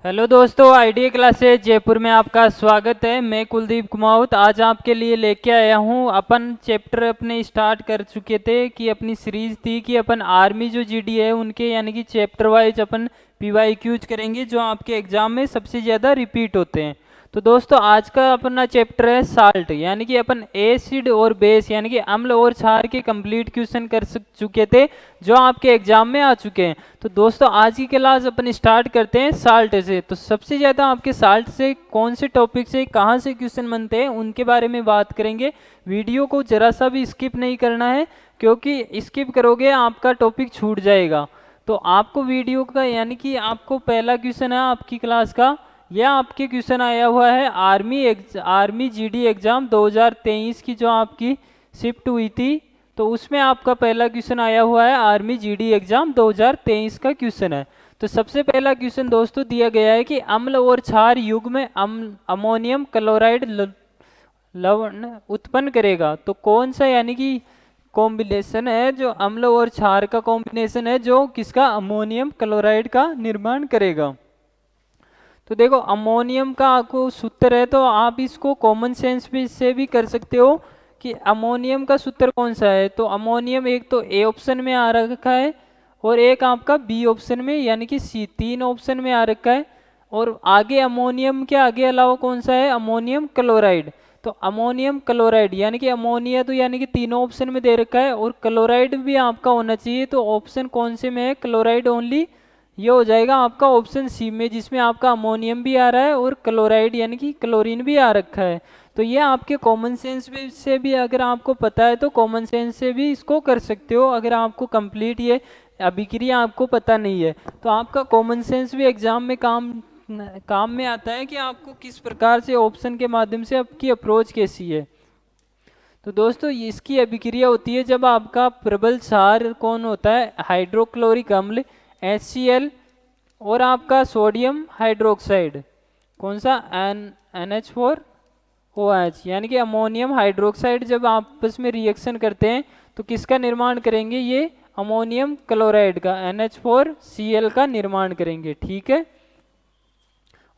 Hello दोस्तों, idea classes Jaipur में आपका स्वागत है। मैं कुलदीप कुमावत आज आपके लिए लेके आया हूँ। अपन चैप्टर अपने स्टार्ट कर चुके थे कि अपनी सीरीज थी कि अपन आर्मी जो जीडी है उनके यानी कि चैप्टर वाइज अपन पीवाईक्यूज करेंगे जो आपके एग्जाम में सबसे ज़्यादा रिपीट होते हैं। तो दोस्तों आज का अपना चैप्टर है साल्ट, यानी कि अपन एसिड और बेस यानी कि अम्ल और क्षार के कंप्लीट क्वेश्चन कर चुके थे जो आपके एग्जाम में आ चुके हैं। तो दोस्तों आज की क्लास अपन स्टार्ट करते हैं साल्ट से। तो सबसे ज़्यादा आपके साल्ट से कौन से टॉपिक से कहाँ से क्वेश्चन बनते हैं उनके बारे में बात करेंगे। वीडियो को जरा सा भी स्किप नहीं करना है, क्योंकि स्किप करोगे आपका टॉपिक छूट जाएगा। तो आपको वीडियो का यानी कि आपको पहला क्वेश्चन है आपकी क्लास का, यह आपके क्वेश्चन आया हुआ है आर्मी जीडी एग्जाम 2023 की जो आपकी शिफ्ट हुई थी। तो उसमें आपका पहला क्वेश्चन आया हुआ है आर्मी जीडी एग्जाम 2023 का क्वेश्चन है। तो सबसे पहला क्वेश्चन दोस्तों दिया गया है कि अम्ल और क्षार युग्म अमोनियम क्लोराइड लवण उत्पन्न करेगा। तो कौन सा यानी कि कॉम्बिनेशन है जो अम्ल और क्षार का कॉम्बिनेशन है जो किसका अमोनियम क्लोराइड का निर्माण करेगा। तो देखो अमोनियम का आपको सूत्र है, तो आप इसको कॉमन सेंस भी से भी कर सकते हो कि अमोनियम का सूत्र कौन सा है। तो अमोनियम एक तो ए ऑप्शन में आ रखा है और एक आपका बी ऑप्शन में यानी कि सी, तीन ऑप्शन में आ रखा है। और आगे अमोनियम के आगे अलावा कौन सा है, अमोनियम क्लोराइड। तो अमोनियम क्लोराइड यानी कि अमोनिया तो यानी कि तीनों ऑप्शन में दे रखा है और क्लोराइड भी आपका होना चाहिए। तो ऑप्शन कौन से में है, क्लोराइड ओनली। ये हो जाएगा आपका ऑप्शन सी में, जिसमें आपका अमोनियम भी आ रहा है और क्लोराइड यानी कि क्लोरीन भी आ रखा है। तो ये आपके कॉमन सेंस से भी अगर आपको पता है तो कॉमन सेंस से भी इसको कर सकते हो। अगर आपको कंप्लीट ये अभिक्रिया आपको पता नहीं है तो आपका कॉमन सेंस भी एग्जाम में काम में आता है कि आपको किस प्रकार से ऑप्शन के माध्यम से आपकी अप्रोच कैसी है। तो दोस्तों इसकी अभिक्रिया होती है जब आपका प्रबल क्षार कौन होता है, हाइड्रोक्लोरिक अम्ल HCl और आपका सोडियम हाइड्रोक्साइड कौन सा NH4OH यानी कि अमोनियम हाइड्रोक्साइड जब आपस में रिएक्शन करते हैं तो किसका निर्माण करेंगे, ये अमोनियम क्लोराइड का NH4Cl का निर्माण करेंगे। ठीक है,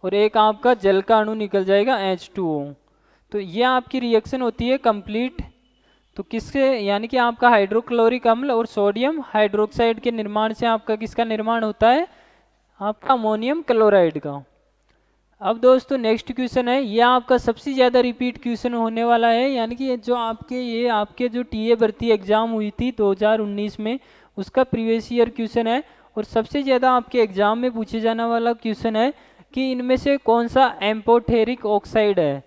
और एक आपका जल का अणु निकल जाएगा H2O। तो ये आपकी रिएक्शन होती है कंप्लीट। तो किसके यानी कि आपका हाइड्रोक्लोरिक अम्ल और सोडियम हाइड्रोक्साइड के निर्माण से आपका किसका निर्माण होता है, आपका अमोनियम क्लोराइड का। अब दोस्तों नेक्स्ट क्वेश्चन है, ये आपका सबसे ज़्यादा रिपीट क्वेश्चन होने वाला है, यानी कि जो आपके जो टीए भर्ती एग्जाम हुई थी 2019 में उसका प्रीवियस ईयर क्वेश्चन है और सबसे ज़्यादा आपके एग्जाम में पूछे जाने वाला क्वेश्चन है कि इनमें से कौन सा एम्पोटेरिक ऑक्साइड है।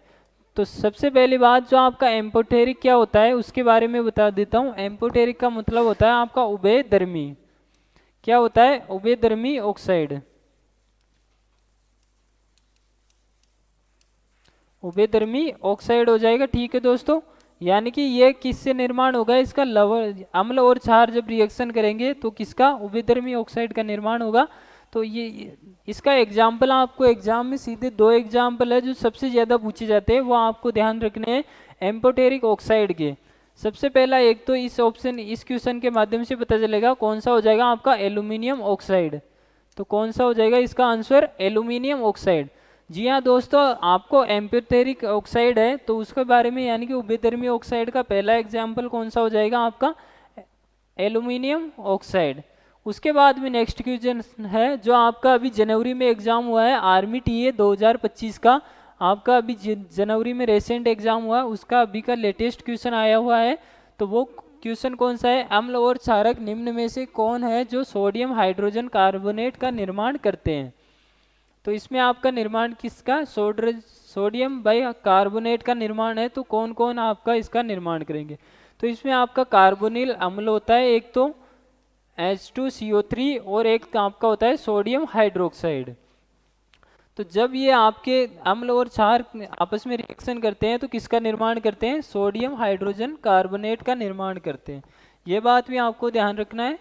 तो सबसे पहली बात, जो आपका एम्पोटेरिक क्या होता है उसके बारे में बता देता हूँ। एम्पोटेरिक का मतलब होता है आपका उभयधर्मी। क्या होता है, उभयधर्मी ऑक्साइड। उभयधर्मी ऑक्साइड हो जाएगा। ठीक है दोस्तों, यानी कि ये किससे निर्माण होगा, इसका लवण अम्ल और क्षार जब रिएक्शन करेंगे तो किसका, उभयधर्मी ऑक्साइड का निर्माण होगा। तो ये इसका एग्जाम्पल आपको एग्जाम में सीधे दो एग्जाम्पल है जो सबसे ज़्यादा पूछे जाते हैं, वो आपको ध्यान रखने हैं एम्पोटेरिक ऑक्साइड के। सबसे पहला एक तो इस क्वेश्चन के माध्यम से पता चलेगा कौन सा हो जाएगा आपका एल्यूमिनियम ऑक्साइड। तो कौन सा हो जाएगा इसका आंसर, एल्यूमिनियम ऑक्साइड। जी हाँ दोस्तों, आपको एम्पोटेरिक ऑक्साइड है तो उसके बारे में यानी कि उभयधर्मी ऑक्साइड का पहला एग्जाम्पल कौन सा हो जाएगा आपका, एल्यूमिनियम ऑक्साइड। उसके बाद में नेक्स्ट क्वेश्चन है जो आपका अभी जनवरी में एग्जाम हुआ है आर्मी टीए 2025 का। आपका अभी जनवरी में रिसेंट एग्जाम हुआ, उसका अभी का लेटेस्ट क्वेश्चन आया हुआ है। तो वो क्वेश्चन कौन सा है, अम्ल और क्षारक निम्न में से कौन है जो सोडियम हाइड्रोजन कार्बोनेट का निर्माण करते हैं। तो इसमें आपका निर्माण किसका, सोडियम बाई कार्बोनेट का निर्माण है। तो कौन कौन आपका इसका निर्माण करेंगे, तो इसमें आपका कार्बोनिल अम्ल होता है एक तो H2CO3 और एक आपका होता है सोडियम हाइड्रोक्साइड। तो जब ये आपके अम्ल और क्षार आपस में रिएक्शन करते हैं तो किसका निर्माण करते हैं, सोडियम हाइड्रोजन कार्बोनेट का निर्माण करते हैं। ये बात भी आपको ध्यान रखना है।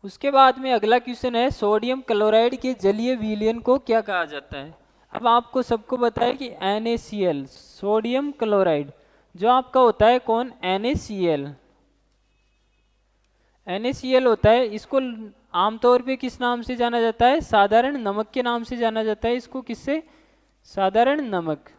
उसके बाद में अगला क्वेश्चन है, सोडियम क्लोराइड के जलीय विलयन को क्या कहा जाता है। अब आपको सबको पता है कि NaCl सोडियम क्लोराइड जो आपका होता है कौन, NaCl। NaCl होता है, इसको आमतौर पे किस नाम से जाना जाता है? साधारण नमक के नाम से जाना जाता है इसको। किससे? साधारण नमक।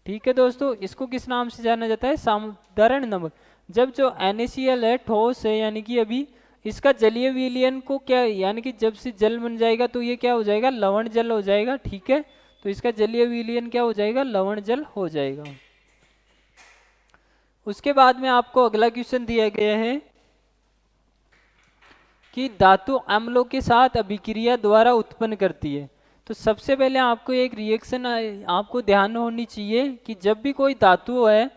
ठीक है दोस्तों, इसको किस नाम से जाना जाता है? साधारण नमक। जब जो NaCl है ठोस है, यानी कि अभी इसका जलीय विलयन को क्या, यानी कि जब से जल बन जाएगा तो ये क्या हो जाएगा? लवण जल हो जाएगा। ठीक है, तो इसका जलीय विलयन क्या हो जाएगा? लवण जल हो जाएगा। उसके बाद में आपको अगला क्वेश्चन दिया गया है कि धातु अम्लों के साथ अभिक्रिया द्वारा उत्पन्न करती है। तो सबसे पहले आपको एक रिएक्शन आपको ध्यान होनी चाहिए कि जब भी कोई धातु है,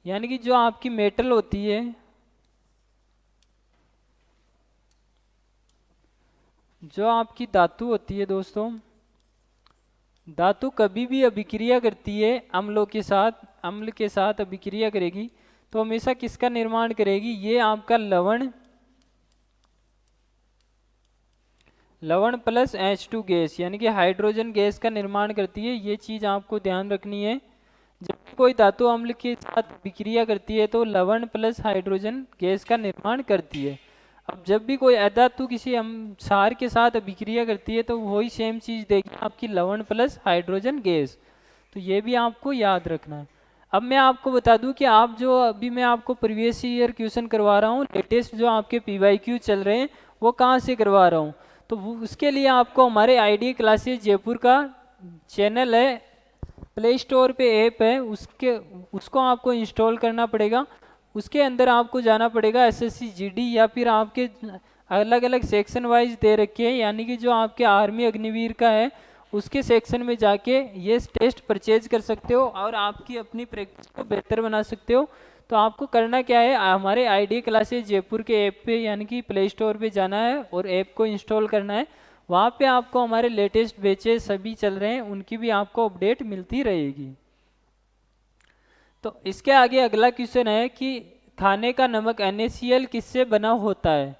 यानी कि जो आपकी मेटल होती है, जो आपकी धातु होती है दोस्तों, धातु कभी भी अभिक्रिया करती है अम्लों के साथ, अम्ल के साथ अभिक्रिया करेगी तो हमेशा किसका निर्माण करेगी? ये आपका लवण प्लस H2 गैस, यानी कि हाइड्रोजन गैस का निर्माण करती है। ये चीज़ आपको ध्यान रखनी है। जब भी कोई धातु अम्ल के साथ विक्रिया करती है तो लवण प्लस हाइड्रोजन गैस का निर्माण करती है। अब जब भी कोई अधातु किसी क्षार के साथ अभिक्रिया करती है तो वही सेम चीज़ देगी आपकी, लवण प्लस हाइड्रोजन गैस। तो ये भी आपको याद रखना है। अब मैं आपको बता दूं कि आप जो अभी मैं आपको प्रीवियस ईयर क्वेश्चन करवा रहा हूँ, लेटेस्ट जो आपके PYQ चल रहे हैं वो कहाँ से करवा रहा हूँ, तो उसके लिए आपको हमारे IDA क्लासेस जयपुर का चैनल है, प्ले स्टोर पे ऐप है, उसको आपको इंस्टॉल करना पड़ेगा। उसके अंदर आपको जाना पड़ेगा SSC GD, या फिर आपके अलग अलग सेक्शन वाइज दे रखे हैं, यानी कि जो आपके आर्मी अग्निवीर का है उसके सेक्शन में जाके ये टेस्ट परचेज कर सकते हो और आपकी अपनी प्रैक्टिस को बेहतर बना सकते हो। तो आपको करना क्या है, हमारे IDA क्लासेस जयपुर के ऐप पे यानी कि प्ले स्टोर पे जाना है और ऐप को इंस्टॉल करना है। वहाँ पे आपको हमारे लेटेस्ट बैचेस सभी चल रहे हैं, उनकी भी आपको अपडेट मिलती रहेगी। तो इसके आगे अगला क्वेश्चन है कि खाने का नमक NaCl किससे बना होता है?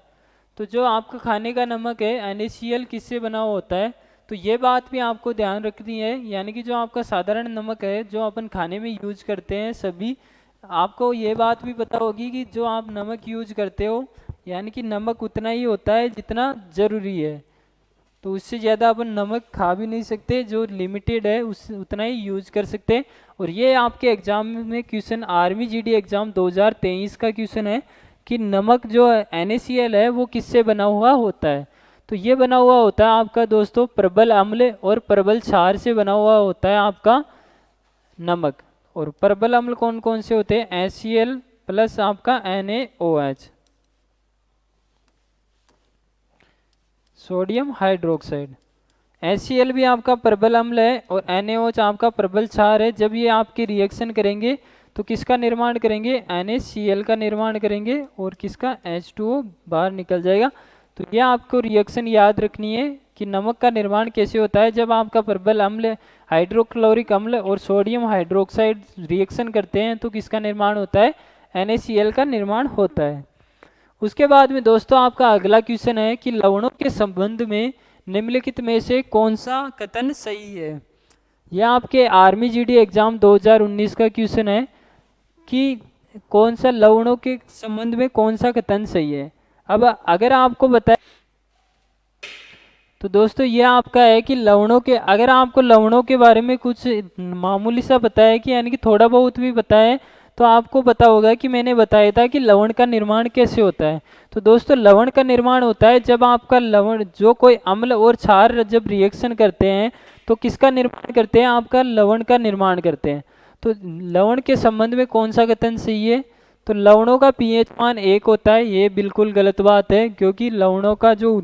तो जो आपका खाने का नमक है NaCl किससे बना होता है? तो ये बात भी आपको ध्यान रखनी है, यानी कि जो आपका साधारण नमक है जो अपन खाने में यूज करते हैं सभी, आपको ये बात भी पता होगी कि जो आप नमक यूज करते हो, यानी कि नमक उतना ही होता है जितना ज़रूरी है। तो उससे ज़्यादा अपन नमक खा भी नहीं सकते, जो लिमिटेड है उस उतना ही यूज कर सकते हैं। और ये आपके एग्जाम में क्वेश्चन, आर्मी GD एग्जाम 2023 का क्वेश्चन है कि नमक जो NaCl है वो किससे बना हुआ होता है? तो ये बना हुआ होता है आपका दोस्तों प्रबल अम्ल और प्रबल क्षार से बना हुआ होता है आपका नमक। और प्रबल अम्ल कौन कौन से होते हैं? HCl प्लस आपका NaOH, सोडियम हाइड्रोक्साइड। HCl भी आपका प्रबल अम्ल है और NaOH आपका प्रबल क्षार है। जब ये आपके रिएक्शन करेंगे तो किसका निर्माण करेंगे? NaCl का निर्माण करेंगे और किसका? H2O बाहर निकल जाएगा। तो ये आपको रिएक्शन याद रखनी है कि नमक का निर्माण कैसे होता है। जब आपका प्रबल अम्ल, हाइड्रोक्लोरिक अम्ल और सोडियम हाइड्रोक्साइड रिएक्शन करते हैं तो किसका निर्माण होता है? NaCl का निर्माण होता है। उसके बाद में दोस्तों आपका अगला क्वेश्चन है कि लवणों के संबंध में निम्नलिखित में से कौन सा कथन सही है? यह आपके आर्मी GD एग्जाम 2019 का क्वेश्चन है कि कौन सा लवणों के संबंध में कौन सा कथन सही है। अब अगर आपको बताए तो दोस्तों ये आपका है कि लवणों के, अगर आपको लवणों के बारे में कुछ मामूली सा पता है कि यानी कि थोड़ा बहुत भी पता है, तो आपको पता होगा कि मैंने बताया था कि लवण का निर्माण कैसे होता है। तो दोस्तों लवण का निर्माण होता है जब आपका लवण, जो कोई अम्ल और क्षार जब रिएक्शन करते हैं तो किसका निर्माण करते हैं? आपका लवण का निर्माण करते हैं। तो लवण के संबंध में कौन सा कथन सही है? तो लवणों का pH मान 1 होता है, ये बिल्कुल गलत बात है, क्योंकि लवणों का जो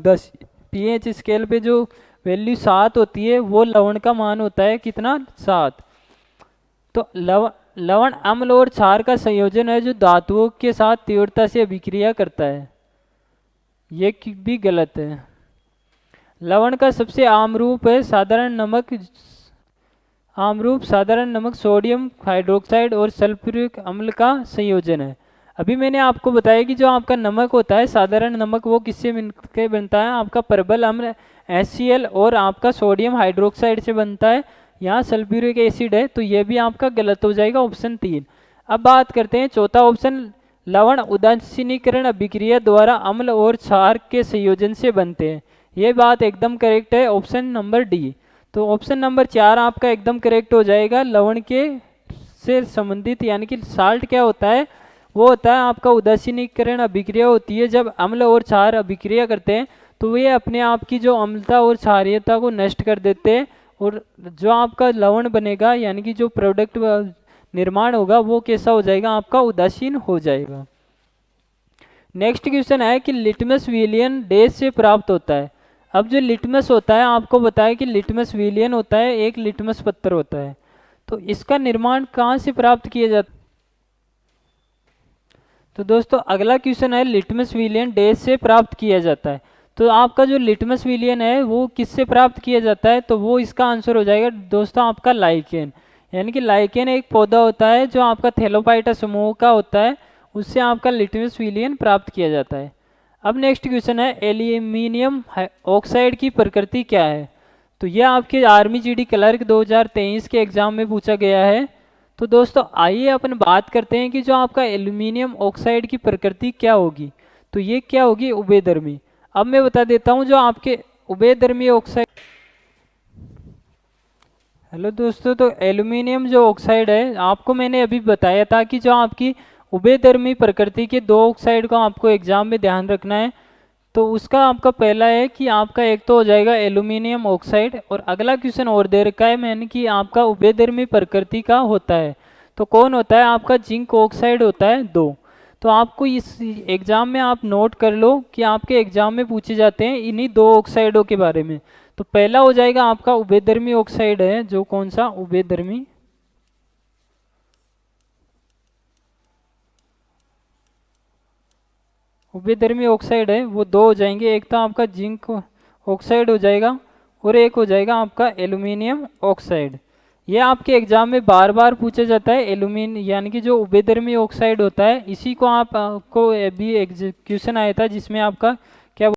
pH स्केल पे जो वैल्यू 7 होती है वो लवण का मान होता है कितना? 7। तो लवण अम्ल और क्षार का संयोजन है जो धातुओं के साथ तीव्रता से अभिक्रिया करता है, ये भी गलत है। लवण का सबसे आम रूप है साधारण नमक, साधारण नमक सोडियम हाइड्रोक्साइड और सल्फ्यूरिक अम्ल का संयोजन है। अभी मैंने आपको बताया कि जो आपका नमक होता है साधारण नमक वो किससे मिलकर बनता है? आपका प्रबल अम्ल HCl और आपका सोडियम हाइड्रोक्साइड से बनता है। यहाँ सल्फ्यूरिक एसिड है, तो ये भी आपका गलत हो जाएगा, ऑप्शन 3। अब बात करते हैं चौथा ऑप्शन, लवण उदासीनीकरण अभिक्रिया द्वारा अम्ल और क्षार के संयोजन से बनते हैं। ये बात एकदम करेक्ट है, ऑप्शन नंबर डी। तो ऑप्शन नंबर 4 आपका एकदम करेक्ट हो जाएगा। लवण के से संबंधित यानी कि साल्ट क्या होता है, वो होता है आपका उदासीनीकरण अभिक्रिया होती है। जब अम्ल और क्षार अभिक्रिया करते हैं तो वे अपने आप की जो अम्लता और क्षारीयता को नष्ट कर देते हैं, और जो आपका लवण बनेगा यानी कि जो प्रोडक्ट निर्माण होगा वो कैसा हो जाएगा, आपका उदासीन हो जाएगा। नेक्स्ट क्वेश्चन है कि लिटमस विलियन डैश से प्राप्त होता है। अब जो लिटमस होता है, आपको बताया कि लिटमस विलियन होता है, एक लिटमस पत्थर होता है। तो इसका निर्माण कहाँ से प्राप्त किया जाता है? तो दोस्तों अगला क्वेश्चन है लिटमस विलियन डैश से प्राप्त किया जाता है। तो आपका जो लिटमस विलियन है वो किससे प्राप्त किया जाता है, तो वो इसका आंसर हो जाएगा दोस्तों आपका लाइकेन। यानी कि लाइकेन एक पौधा होता है जो आपका थैलोपाइटा समूह का होता है, उससे आपका लिटमस विलियन प्राप्त किया जाता है। अब नेक्स्ट क्वेश्चन है एल्यूमिनियम ऑक्साइड की प्रकृति क्या है। तो यह आपके आर्मी जीडी क्लर्क 2023 के एग्जाम में पूछा गया है। तो दोस्तों आइए अपन बात करते हैं कि जो आपका एल्यूमिनियम ऑक्साइड की प्रकृति क्या होगी। तो ये क्या होगी, उभयधर्मी। अब मैं बता देता हूँ जो आपके उभयधर्मी ऑक्साइड। हेलो दोस्तों, तो एल्यूमिनियम जो ऑक्साइड है आपको मैंने अभी बताया था कि जो आपकी उभयधर्मी प्रकृति के दो ऑक्साइड को आपको एग्जाम में ध्यान रखना है। तो उसका आपका पहला है कि आपका एक तो हो जाएगा एल्यूमिनियम ऑक्साइड, और अगला क्वेश्चन और दे रखा है मैंने कि आपका उभयधर्मी प्रकृति का होता है। तो कौन होता है, आपका जिंक ऑक्साइड होता है 2। तो आपको इस एग्जाम में आप नोट कर लो कि आपके एग्जाम में पूछे जाते हैं इन्हीं दो ऑक्साइडों के बारे में। तो पहला हो जाएगा आपका उभयधर्मी ऑक्साइड है, जो कौन सा, उभयधर्मी उभयधर्मी ऑक्साइड है, वो दो हो जाएंगे। एक तो आपका जिंक ऑक्साइड हो जाएगा और एक हो जाएगा आपका एल्यूमिनियम ऑक्साइड। ये आपके एग्जाम में बार बार पूछा जाता है। एल्यूमिन यानी कि जो उभयधर्मी ऑक्साइड होता है, इसी को आपको अभी क्वेश्चन आया था जिसमें आपका क्या